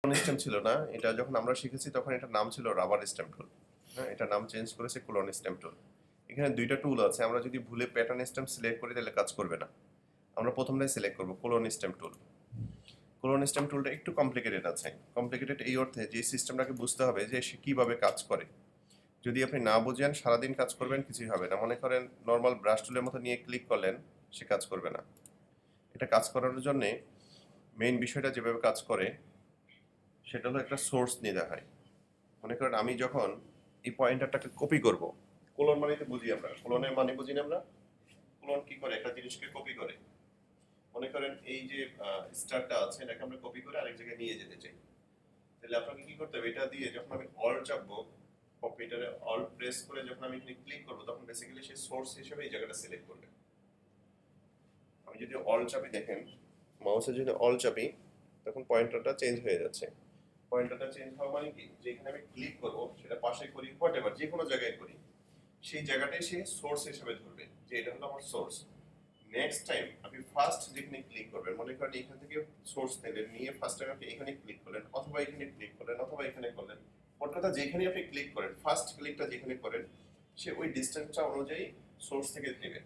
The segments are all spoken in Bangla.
কোলন স্টেম ছিল না, এটা যখন আমরা শিখেছি তখন এটার নাম ছিল রাবার স্টেম টুল। হ্যাঁ, এটা নাম চেঞ্জ করেছে কোলন স্টেম টুল। এখানে দুইটা টুল আছে, আমরা যদি ভুলে প্যাটার্ন স্টেম সিলেক্ট করি তাহলে কাজ করবে না। আমরা প্রথমটাই সিলেক্ট করবো কোলন স্টেম টুল। কোলন স্টেম টুলটা একটু কমপ্লিকেটেড আছে। কমপ্লিকেটেড এই অর্থে যে সিস্টেমটাকে বুঝতে হবে যে সে কিভাবে কাজ করে। যদি আপনি না বুঝেন সারাদিন কাজ করবেন, কিছুই হবে না। মনে করেন নর্মাল ব্রাশ টুলের মতো নিয়ে ক্লিক করলেন, সে কাজ করবে না। এটা কাজ করানোর জন্যে মেইন বিষয়টা যেভাবে কাজ করে সেটা হলো একটা সোর্স নিতে হয়। মনে করেন আমি যখন এই পয়েন্টারটাকে কপি করব, কোলন মানে তো বুঝি আমরা, কোলনের মানে বুঝি না আমরা। কোলন কি করে, একটা জিনিসকে কপি করে। মনে করেন এই যে স্টারটা আছে, এটাকে আমরা কপি করে আরেক জায়গায় নিয়ে যেতে চাই। তাহলে আপনাকে কি করতে হবে, এটা দিয়ে যখন আমি অল্ট চাপবো, কম্পিউটারে অল্ট প্রেস করে যখন আমি এখানে ক্লিক করবো, তখন বেসিক্যালি সেই সোর্স হিসেবে এই জায়গাটা সিলেক্ট করবে। আমি যদি অল্ট চাপি, দেখেন মাউসে যদি অল্ট চাপি তখন পয়েন্টারটা চেঞ্জ হয়ে যাচ্ছে। পয়েন্টারটা চেঞ্জ হওয়া মানে কি, যেখানে আমি ক্লিক করব সেটা পাশে করি, হোয়াটএভার যে কোনো জায়গায় করি, সেই জায়গাটাই সে সোর্স হিসেবে ধরবে যে এটা হলো আমার সোর্স। নেক্সট টাইম আপনি ফার্স্ট যেখানে ক্লিক করবেন, মনে করেন এখান থেকে সোর্স নিলেন, নিয়ে ফার্স্ট টাইম আপনি এখানে ক্লিক করলেন, অথবা এখানে ক্লিক করলেন, অথবা এখানে করলেন, মোট কথা যেখানে আপনি ক্লিক করেন, ফার্স্ট ক্লিকটা যেখানে করেন, সে ওই ডিসটেন্সটা অনুযায়ী সোর্স থেকে নেবে।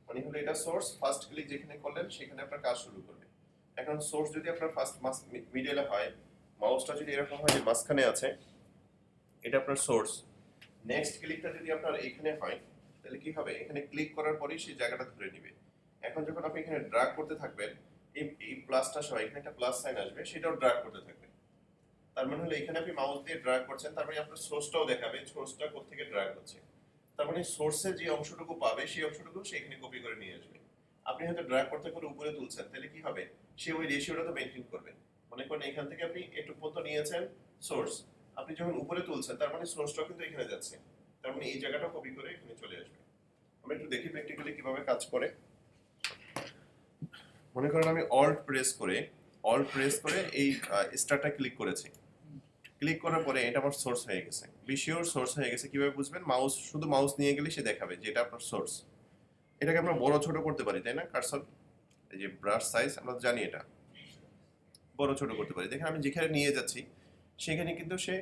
মানে হলো এটা সোর্স, ফার্স্ট ক্লিক যেখানে করলেন সেখানে আপনার কাজ শুরু করবে। এখন সোর্স যদি আপনার ফার্স্ট মিডলে হয়, মাউসটা যদি এরকম হয় যে মাঝখানে আছে, এটা আপনার সোর্স। নেক্সট ক্লিকটা যদি আপনার এখানে হয়, তাহলে কি হবে, এখানে ক্লিক করার পরেই সেই জায়গাটা ধরে নেবে। এখন যখন আপনি এখানে ড্র্যাগ করতে থাকবেন, এই প্লাসটা সহ এখানে একটা প্লাস সাইন আসবে, সেটাও ড্র্যাগ করতে থাকবে। তার মানে হলো এখানে আপনি মাউস দিয়ে ড্র্যাগ করছেন, তার মানে আপনার সোর্সটাও দেখাবে সোর্সটা কোত্থেকে ড্র্যাগ হচ্ছে। তার মানে সোর্সের যে অংশটুকু পাবে সেই অংশটুকু সে এখানে কপি করে নিয়ে আসবে। আপনি হয়তো ড্র্যাগ করতে করে উপরে তুলছেন, তাহলে কি হবে, সে ওই রেশিওটা তো মেনটেন করবে। মনে করেন এখান থেকে আপনি একটু পর্যন্ত নিয়েছেন সোর্স, আপনি যখন উপরে তুলছেন তার মানে সোর্সটাও কিন্তু এখানে যাচ্ছে, তার মানে এই জায়গাটাও কপি করে এখানে চলে আসবে। আমরা একটু দেখি প্র্যাকটিক্যালি কিভাবে কাজ করে। মনে করেন আমি অল্ট প্রেস করে এই স্টারটা ক্লিক করেছি। ক্লিক করার পরে এটা আমার সোর্স হয়ে গেছে, বিশিওর সোর্স হয়ে গেছে। কিভাবে বুঝবেন, শুধু মাউস নিয়ে গেলে সে দেখাবে যে এটা আপনার সোর্স। এটাকে আমরা বড় ছোট করতে পারি, তাই না? কার্সর, এই যে ব্রাশ সাইজ আমরা জানি, এটা বড় ছোট করতে পারি। দেখেন আমি যেখানে নিয়ে যাচ্ছি সেখানে কিন্তু সে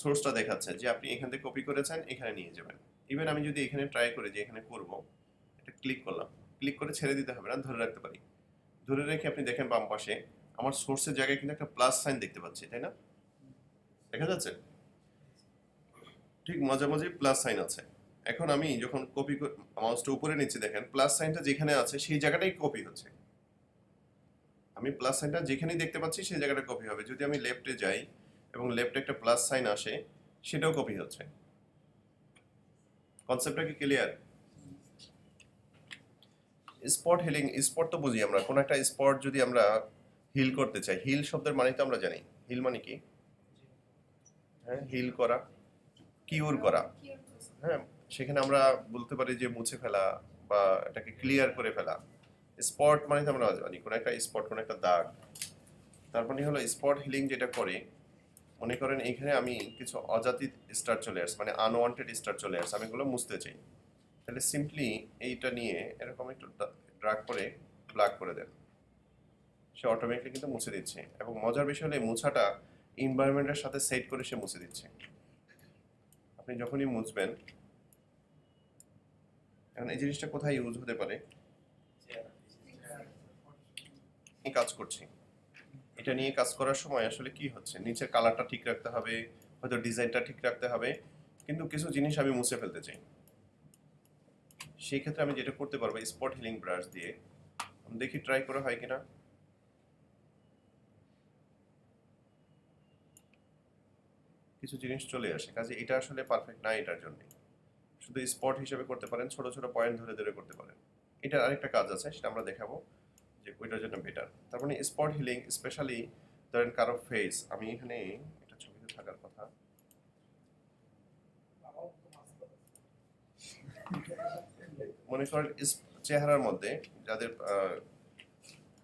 সোর্সটা দেখাচ্ছে যে আপনি এখান থেকে কপি করেছেন, এখানে নিয়ে যাবেন। ইভেন আমি যদি এখানে ট্রাই করি যে এখানে করব, এটা ক্লিক করলাম, ক্লিক করে ছেড়ে দিতে হবে না, ধরে রাখতে পারি। ধরে রেখে আপনি দেখেন বাম পাশে আমার সোর্সের জায়গায় কিন্তু একটা প্লাস সাইন দেখতে পাচ্ছি, তাই না? দেখা যাচ্ছে ঠিক মাঝামাঝি প্লাস সাইন আছে। এখন আমি যখন মাউসটা উপরে নিচ্ছি, দেখেন প্লাস সাইনটা যেখানে আছে সেই জায়গাটাই কপি হচ্ছে। আমি প্লাস সাইনটা যেখানেই দেখতে পাচ্ছি সেই জায়গাটা কপি হবে। যদি আমি লেফটে যাই এবং লেফটে একটা প্লাস সাইন আসে, সেটাও কপি হচ্ছে। কনসেপ্টটা কি ক্লিয়ার? স্পট হিলিং, স্পট তো বুঝি আমরা, কোন একটা স্পট যদি আমরা হিল করতে চাই, হিল শব্দের মানে তো আমরা জানি। হিল মানে কি? হ্যাঁ, হিল করা, কিউর করা। হ্যাঁ, সেখানে আমরা বলতে পারি যে মুছে ফেলা বা এটাকে ক্লিয়ার করে ফেলা। স্পট মানে তো আমরা জানি কোন একটা স্পট, কোন একটা দাগ। তার মানে হলো স্পট হিলিং যেটা করে, মনে করেন এখানে আমি কিছু অজাতিত স্টার চলে আসছে, মানে আনওয়ান্টেড স্টার চলে আসছে, আমি এগুলো মুছতে চাই। তাহলে সিম্পলি এইটা নিয়ে এরকম একটু ড্রাগ করে ব্ল্যাক করে দেন, সে অটোমেটিকলি কিন্তু মুছে দিচ্ছে। এবং মজার বিষয় হলো এই মুছাটা এনভায়রনমেন্টের সাথে সেট করে সে মুছে দিচ্ছে। আপনি যখনই মুছবেন, এখন এই জিনিসটা কোথায় ইউজ হতে পারে, এই কাজ করছি, এটা নিয়ে কাজ করার সময় আসলে কি হচ্ছে, নিচের কালারটা ঠিক রাখতে হবে, হয়তো ডিজাইনটা ঠিক রাখতে হবে, কিন্তু কিছু জিনিস আমি মুছে ফেলতে চাই। সেই ক্ষেত্রে আমি যেটা করতে পারবো স্পট হিলিং ব্রাশ দিয়ে, দেখি ট্রাই করা হয় কিনা। কিছু জিনিস চলে আসে, কাজে এটা আসলে পারফেক্ট না এটার জন্য। শুধু স্পট হিসেবে করতে পারেন, ছোট ছোট পয়েন্ট ধরে ধরে করতে পারেন। এটার আরেকটা কাজ আছে, সেটা আমরা দেখাবো যে ওইটার জন্য বেটার। তার মানে স্পট হিলিং স্পেশালি ধরেন কারো ফেস, আমি এখানে এটা ছবিতে থাকার কথা, মনে করেন চেহারার মধ্যে যাদের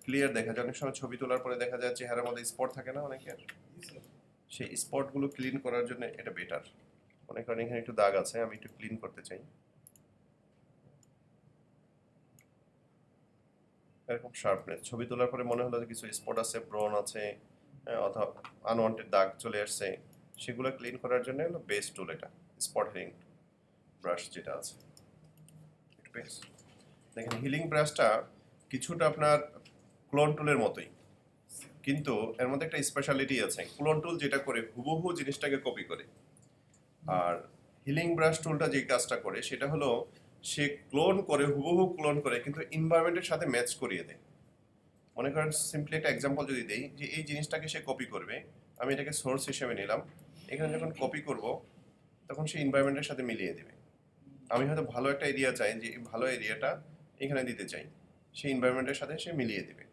ক্লিয়ার দেখা যায়, অনেক সময় ছবি তোলার পরে দেখা যায় চেহারার মধ্যে স্পট থাকে না অনেকের, সেই স্পটগুলো ক্লিন করার জন্য এটা বেটার। মনে করেন এখানে একটু দাগ আছে, আমি একটু ক্লিন করতে চাই, এরকম শার্পনেস ছবি তোলার পরে মনে হলো যে কিছু স্পট আছে, ব্রন আছে, অথবা আনওয়ান্টেড দাগ চলে আসছে, সেগুলো ক্লিন করার জন্য হলো বেস্ট টুল এটা, স্পট হিলিং ব্রাশ যেটা আছে। দেখেন হিলিং ব্রাশটা কিছুটা আপনার ক্লোন টুলের মতোই, কিন্তু এর মধ্যে একটা স্পেশালিটি আছে। ক্লোন টুল যেটা করে হুবহু জিনিসটাকে কপি করে, আর হিলিং ব্রাশ টুলটা যে কাজটা করে সেটা হলো সে ক্লোন করে, হুবহু ক্লোন করে, কিন্তু এনভায়রনমেন্টের সাথে ম্যাচ করিয়ে দেয়। মনে করেন সিম্পলি একটা এক্সাম্পল যদি দেই, যে এই জিনিসটাকে সে কপি করবে, আমি এটাকে সোর্স হিসেবে নিলাম, এখানে যখন কপি করব তখন সে এনভায়রনমেন্টের সাথে মিলিয়ে দেবে। আমি হয়তো ভালো একটা এরিয়া চাই, যে এই ভালো এরিয়াটা এখানে দিতে চাই, সেই এনভায়রনমেন্টের সাথে সে মিলিয়ে দেবে।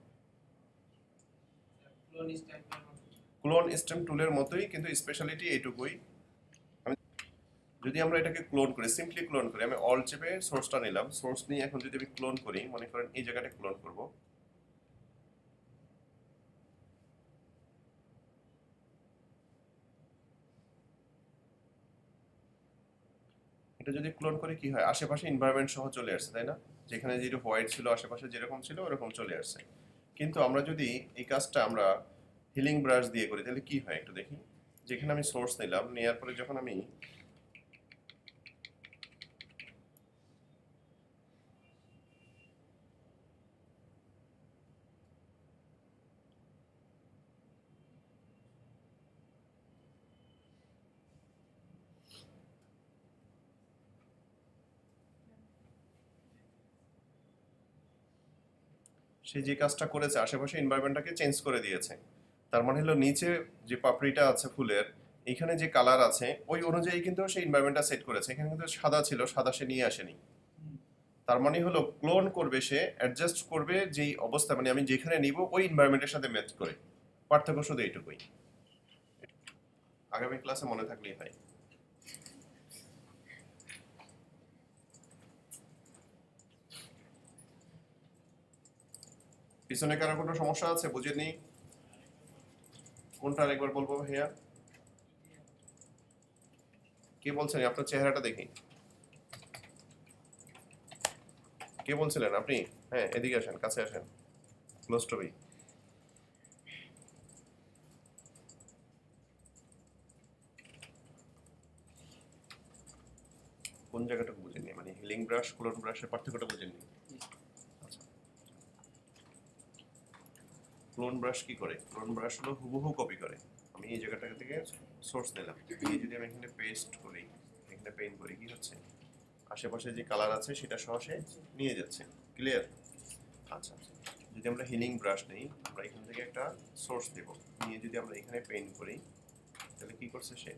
ক্লোন স্টেম টুলের মতোই, কিন্তু স্পেশালিটি এইটুকুই, আমি যদি আমরা এটাকে ক্লোন করি, সিম্পলি ক্লোন করি, আমি অল চেপে সোর্সটা নিলাম, সোর্স নিয়ে এখন যদি আমি ক্লোন করি, মনে করেন এই জায়গাটা ক্লোন করব, এটা যদি ক্লোন করে কি হয়, আশেপাশে এনভায়রনমেন্ট সহ চলে আসছে, তাই না? যেখানে যেটা হোয়াইট ছিল আশেপাশে যেরকম ছিল ওরকম চলে আসছে। কিন্তু আমরা যদি এই কাজটা আমরা হিলিং ব্রাশ দিয়ে করি তাহলে কি হয় একটু দেখি। যেখানে আমি সোর্স নিলাম, নেওয়ার পরে যখন আমি সে যে কাজটা করেছে আশেপাশে এনভায়রনমেন্টটাকে চেঞ্জ করে দিয়েছে, তার মানে হলো নিচে যে পাপড়িটা আছে ফুলের, এখানে যে কালার আছে ওই অনুযায়ী কিন্তু সেই এনভায়রনমেন্টটা সেট করেছে। এখানে কিন্তু সাদা ছিল, সাদা সে নিয়ে আসেনি, তার মানে হলো ক্লোন করবে, সে অ্যাডজাস্ট করবে যেই অবস্থা, মানে আমি যেখানে নিব ওই এনভায়রনমেন্টের সাথে ম্যাচ করে। পার্থক্য শুধু এইটুকুই, আগামী ক্লাসে মনে থাকলেই হয়। পিছনে কারো কোনো সমস্যা আছে বুঝেনি? কোনটা আরেকবার বলবো ভাইয়া? কে বলছেন? আপনার চেহারাটা দেখি। কে বলছিলেন আপনি? হ্যাঁ, এদিকে আসেন, কাছে আসেন, ক্লোজ টু মি। কোন জায়গাটা বুঝেননি, মানে হিলিং ব্রাশ ক্লোন ব্রাশের পার্থক্যটা বুঝেননি? আচ্ছা, ক্লোন ব্রাশ কি করে? ক্লোন ব্রাশ হলো হুবহু কপি করে। আমি এই জায়গাটা থেকে সোর্স নিলাম, নিয়ে যদি আমি এখানে পেস্ট করি, এখানে পেইন্ট করি, কি হচ্ছে, আশেপাশে যে কালার আছে সেটা সহ সে নিয়ে যাচ্ছে। ক্লিয়ার? আচ্ছা আচ্ছা, যদি আমরা হিলিং ব্রাশ নেই, আমরা এখান থেকে একটা সোর্স দেব, নিয়ে যদি আমরা এখানে পেইন্ট করি, তাহলে কি করছে সে,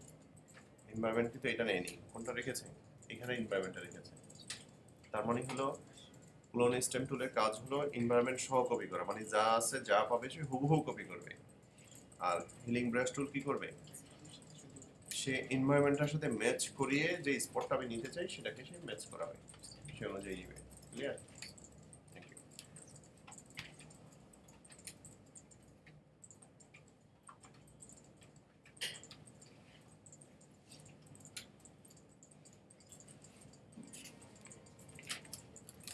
এনভায়রনমেন্ট কিন্তু এটা নেয়নি, কোনটা রেখেছে, এখানে এনভায়রনমেন্টটা রেখেছে। তার মানে হলো ক্লোন স্টেম টুলের কাজ হলো এনভায়রনমেন্ট সহ কপি করা, মানে যা আছে যা পাবে সে হুবহু কপি করবে। আর হিলিং ব্রাশ টুল কি করবে, সে এনভায়রনমেন্টের সাথে ম্যাচ করিয়ে যে স্পটটা আমি নিতে চাই সেটাকে সে ম্যাচ করাবে, সে অনুযায়ী নিবে। ক্লিয়ার? Thank you.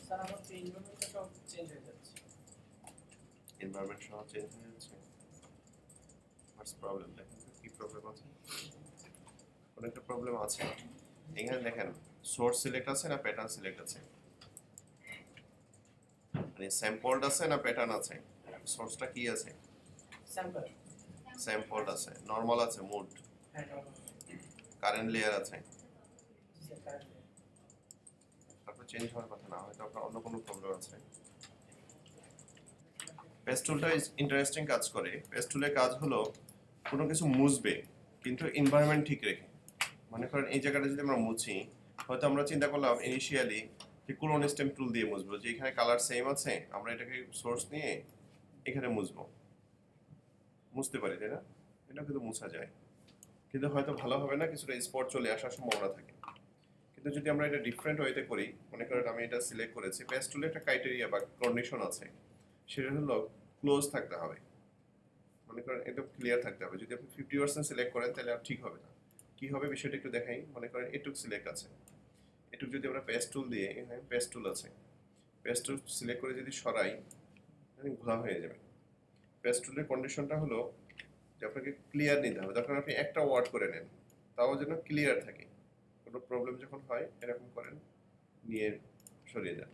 স্যার আমার তো ইনভারমেন্টটা সব চেঞ্জ হয়ে যাচ্ছে। এনভায়রনমেন্ট সহ চেঞ্জ হয়ে যাচ্ছে, হোয়াটস প্রবলেম? দেখেন তো কি প্রবলেম আছে, কোনো একটা প্রবলেম আছে। এখানে দেখেন সোর্স সিলেক্ট আছে না প্যাটার্ন সিলেক্ট আছে, মানে স্যাম্পলড আছে না প্যাটার্ন আছে? সোর্সটা কি আছে? স্যাম্পল। স্যাম্পলড আছে, নরমাল আছে, মুড, হ্যাঁ নরমাল। কারেন্ট লেয়ার আছে, স্যার কারেন্ট। তারপর চেঞ্জ হওয়ার কথা না, হয়তো আপনার অন্য কোনো প্রবলেম আছে। পেস্ট টুলটা ইন্টারেস্টিং কাজ করে। পেস্ট টুলের কাজ হলো কোনো কিছু মুছবে কিন্তু এনভায়রনমেন্ট ঠিক রেখে। মনে করেন এই জায়গাটা যদি আমরা মুছি, হয়তো আমরা চিন্তা করলাম ইনিশিয়ালি যে ক্লোন স্টেম টুল দিয়ে মুছবো, যে এখানে কালার সেম আছে, আমরা এটাকে সোর্স নিয়ে এখানে মুছবো, মুছতে পারি, তাই না? এটা কিন্তু মুছা যায়, কিন্তু হয়তো ভালো হবে না, কিছুটা স্পট চলে আসার সম্ভাবনা থাকে। কিন্তু যদি আমরা এটা ডিফারেন্ট ওয়েতে করি, মনে করেন আমি এটা সিলেক্ট করেছি, পেস্ট টুলে একটা ক্রাইটেরিয়া বা কন্ডিশন আছে, সেটা হলো ক্লোজ থাকতে হবে, মনে করেন একদম ক্লিয়ার থাকতে হবে। যদি আপনি 50% সিলেক্ট করেন তাহলে আর ঠিক হবে না। কি হবে বিষয়টা একটু দেখাই। মনে করেন এটুক সিলেক্ট আছে, এটুক যদি আমরা পেস্ট টুল দিয়ে, এখানে পেস্ট টুল আছে, পেস্ট টুল সিলেক্ট করে যদি সরাই, ঘোলা হয়ে যাবে। পেস্ট টুলের কন্ডিশনটা হলো যে আপনাকে ক্লিয়ার নিতে হবে, তখন আপনি একটা ওয়ার্ড করে নেন, তাও যেন ক্লিয়ার থাকে। কোনো প্রবলেম যখন হয় এরকম করেন, নিয়ে সরিয়ে যান।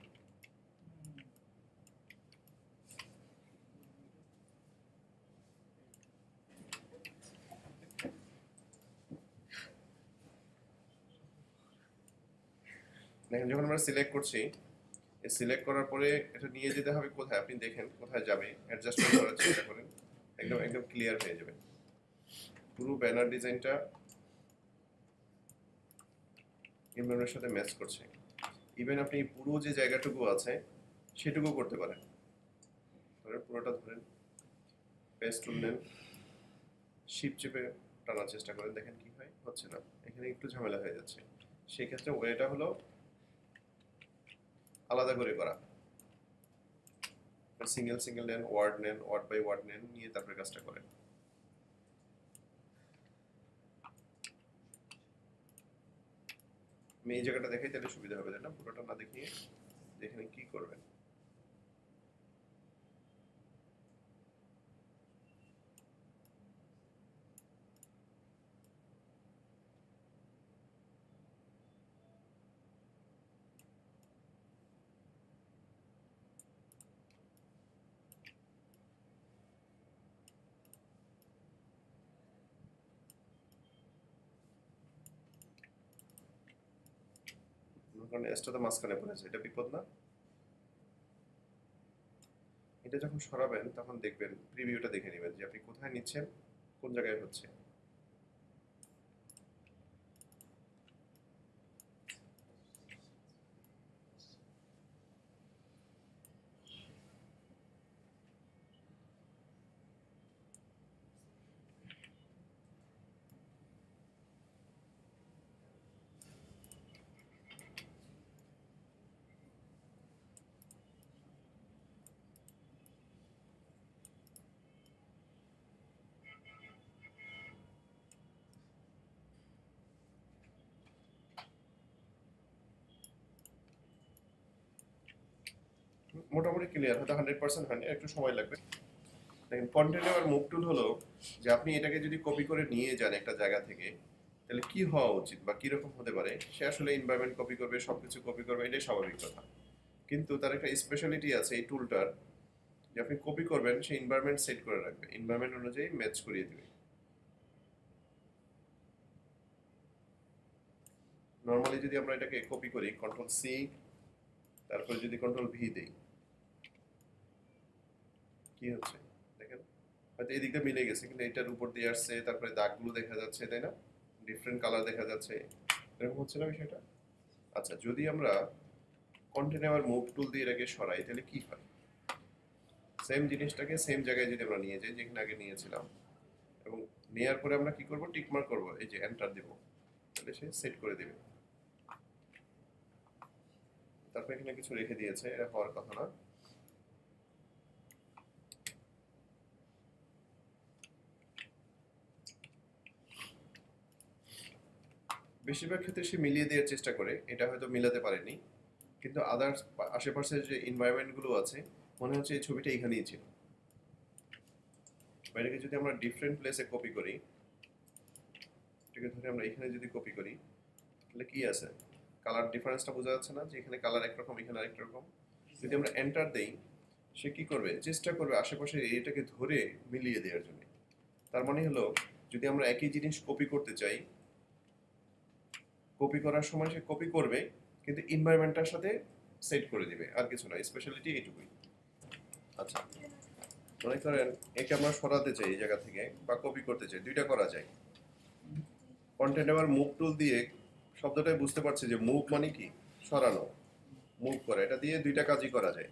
দেখেন যখন আমরা সিলেক্ট করছি, সিলেক্ট করার পরে এটা নিয়ে যেতে হবে কোথায়, আপনি দেখেন কোথায় যাবে, অ্যাডজাস্টমেন্ট করার চেষ্টা করেন, একদম একদম ক্লিয়ার হয়ে যাবে। পুরো ব্যানার ডিজাইনটা ইমরানের সাথে ম্যাচ করছে। ইভেন আপনি পুরো যে জায়গাটুকু আছে সেটুকু করতে পারেন। ধরেন পুরোটা ধরেন, পেস্ট টুল নেন, শিপ চেপে টানার চেষ্টা করেন, দেখেন কি হয়, হচ্ছে না, এখানে একটু ঝামেলা হয়ে যাচ্ছে। সেই ক্ষেত্রে ওয়েটা হলো আলাদা করে করা, সিঙ্গেল সিঙ্গেল নেন, ওয়ার্ড বাই ওয়ার্ড নেন, নিয়ে তারপরে কাজটা করেন। আমি এই জায়গাটা দেখাই তাহলে সুবিধা হবে, তাই না? পুরোটা না দেখিয়ে এখানে কি করবেন। কারণ এসটা তো মাঝখানে পড়েছে, এটা বিপদ না? এটা যখন সরাবেন তখন দেখবেন, প্রিভিউটা দেখে নেবেন যে আপনি কোথায় নিচ্ছেন, কোন জায়গায় হচ্ছে। মোটামুটি ক্লিয়ার, হয়তো 100% হয়নি, একটু সময় লাগবে। দেখেন কন্টেন্ট আর মুভ টুল হলো যে আপনি এটাকে যদি কপি করে নিয়ে যান একটা জায়গা থেকে, তাহলে কি হওয়া উচিত বা কিরকম হতে পারে, সে আসলে এনভায়রনমেন্ট কপি করবে, সবকিছু কপি করবে, এটাই স্বাভাবিক কথা। কিন্তু তার একটা স্পেশালিটি আছে এই টুলটার, যে আপনি কপি করবেন সেই এনভায়রনমেন্ট সেট করে রাখবে, এনভায়রনমেন্ট অনুযায়ী ম্যাচ করিয়ে দিবে। নর্মালি যদি আমরা এটাকে কপি করি, কন্ট্রোল সি, তারপরে যদি কন্ট্রোল ভি দেই, কি হচ্ছে দেখেন, হয়তো এই দিকটা মিলে গেছে, কিন্তু এটার উপর দিয়ে আসছে, তারপরে দাগগুলো দেখা যাচ্ছে, তাই না? ডিফারেন্ট কালার দেখা যাচ্ছে, এরকম হচ্ছে না বিষয়টা? আচ্ছা, যদি আমরা কন্টেনার মুভ টুল দিয়ে এটাকে সরাই তাহলে কি হয়? সেম জিনিসটাকে সেম জায়গায় যদি আমরা নিয়ে যাই যেখানে আগে নিয়েছিলাম, এবং নেয়ার পরে আমরা কি করব, টিক মার্ক করব, এই যে এন্টার দেব, তাহলে সে সেট করে দেবে। তারপর এখানে কিছু রেখে দিয়েছে, এটা হওয়ার কথা না। বেশিরভাগ ক্ষেত্রে সে মিলিয়ে দেওয়ার চেষ্টা করে, এটা হয়তো মিলাতে পারেনি, কিন্তু আদার্স আশেপাশের যে এনভায়রনমেন্ট গুলো আছে, মনে হচ্ছে এই ছবিটা এখানেই ছিল। এটাকে যদি আমরা ডিফারেন্ট প্লেসে কপি করি, এটাকে ধরে আমরা এখানে যদি কপি করি, তাহলে কি আছে, কালার ডিফারেন্সটা বোঝা যাচ্ছে না, যে এখানে কালার একরকম, এখানে আরেক রকম। যদি আমরা এন্টার দেই, সে কি করবে, চেষ্টা করবে আশেপাশের এরিয়াটাকে ধরে মিলিয়ে দেওয়ার জন্য। তার মানে হলো, যদি আমরা একই জিনিস কপি করতে চাই, কপি করার সময় সে কপি করবে, কিন্তু এনভায়রনমেন্টটার সাথে সেট করে দিবে, আর কিছু না, স্পেশালিটি এইটুকুই। আচ্ছা, মনে করেন একে আমরা সরাতে চাই এই জায়গা থেকে, বা কপি করতে চাই, দুইটা করা যায়। কন্টেন্ট আবার মুভ টুল দিয়ে, শব্দটাই বুঝতে পারছি যে মুভ মানে কি, সরানো, মুভ করা, এটা দিয়ে দুইটা কাজই করা যায়।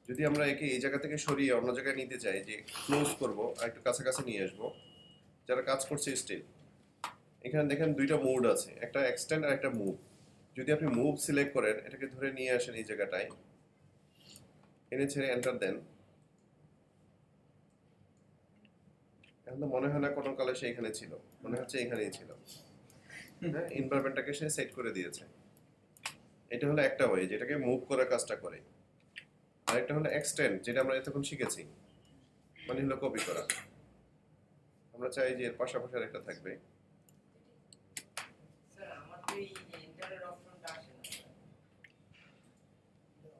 যদি আমরা একে এই জায়গা থেকে সরিয়ে অন্য জায়গায় নিতে চাই, যে ক্লোজ করব আর একটু কাছাকাছি নিয়ে আসবো, যারা কাজ করছে স্টিল, এখানে দেখেন দুইটা মোড আছে, একটা এক্সটেন্ড আর একটা মুভ। যদি আপনি মুভ সিলেক্ট করেন, এটাকে ধরে নিয়ে আসেন এই জায়গাটায়, এনে ছেড়ে এন্টার দেন, এখন তো মনে হয় না কোনো কালে সে এখানে ছিল, মনে হচ্ছে এখানেই ছিল। হ্যাঁ, এনভায়রনমেন্টটাকে সে সেট করে দিয়েছে। এটা হলো একটা ওয়ে যেটাকে মুভ করার কাজটা করে। আরেকটা হলো এক্সটেন্ড, যেটা আমরা এতক্ষণ শিখেছি, মানে হলো কপি করা। আমরা চাই যে এর পাশাপাশি আরেকটা থাকবে